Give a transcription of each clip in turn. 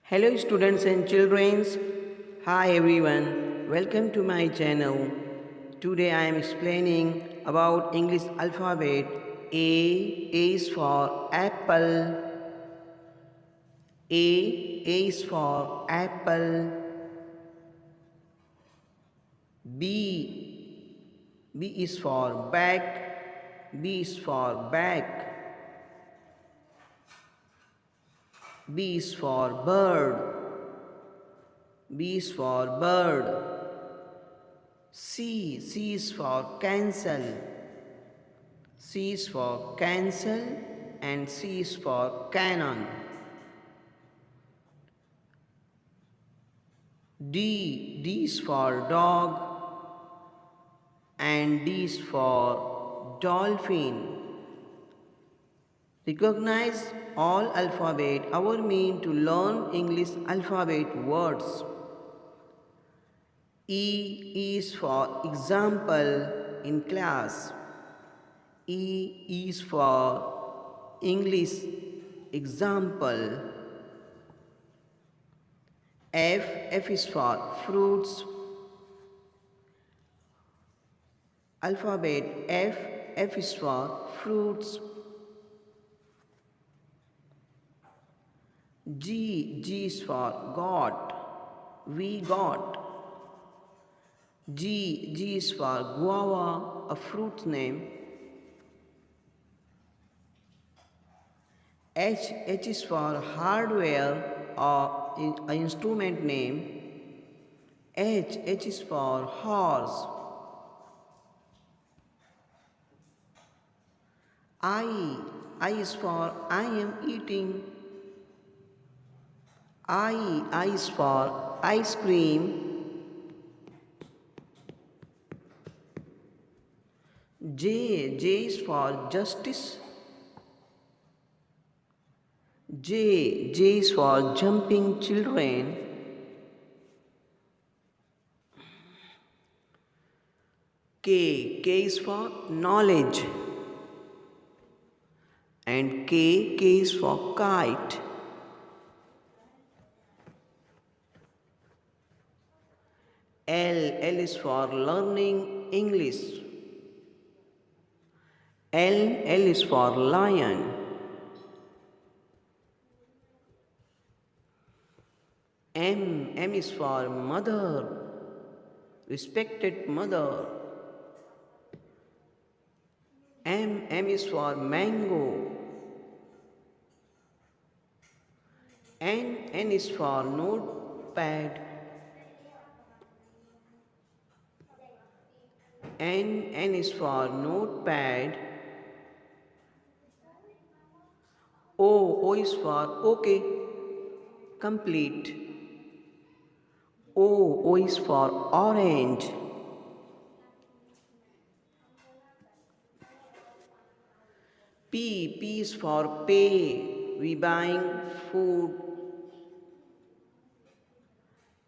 Hello students and children. Hi everyone. Welcome to my channel. Today I am explaining about English alphabet. A is for apple. A is for apple. B is for bag. B is for bag. B is for bird. B is for bird. C is for cancel. C is for cancel and C is for canon. D is for dog and D is for dolphin. Recognize all alphabet. Our mean to learn English alphabet words. E is for example in class. E is for English example. F is for fruits. Alphabet F is for fruits. G is for God. We got. G is for guava, a fruit name. H is for hardware or an instrument name. H is for horse. I is for I am eating. I is for ice cream. J is for justice. J is for jumping children. K is for knowledge. And K is for kite. L is for learning English. L is for lion. M is for mother, respected mother. M is for mango. N is for notepad. N is for notepad. O is for okay, complete. O is for orange. P is for pay, we buying food.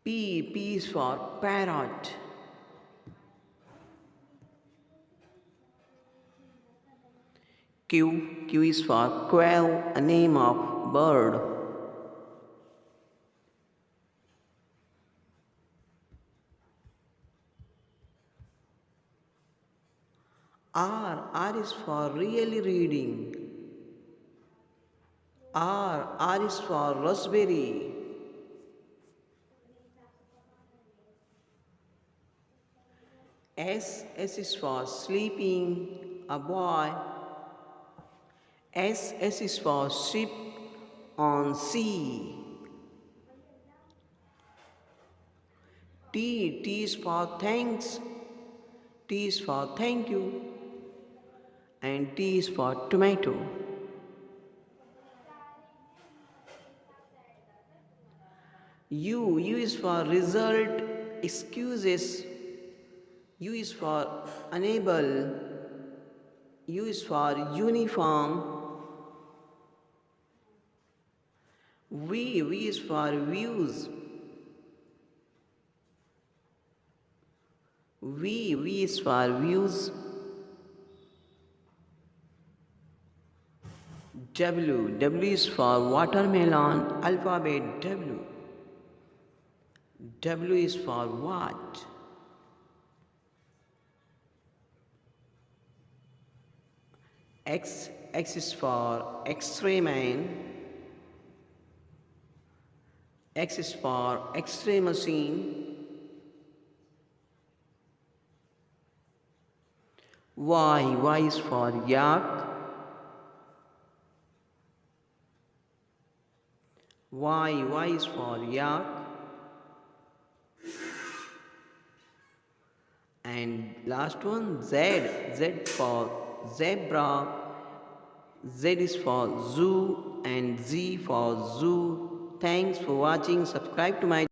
P is for parrot. Q is for quail, a name of bird. R is for really reading. R is for raspberry. S is for sleeping, a boy. S is for ship on sea. T is for thanks. T is for thank you. And T is for tomato. U is for result, excuses. U is for unable. U is for uniform. V is for views. V is for views. W. W is for watermelon. Alphabet W. W is for what? X. X is for X-ray man. X is for X-ray machine. Y. Y is for yak. Y. Y is for yak. And last one, Z. Z for zebra. Z is for zoo and Z for zoo. Thanks for watching. Subscribe to my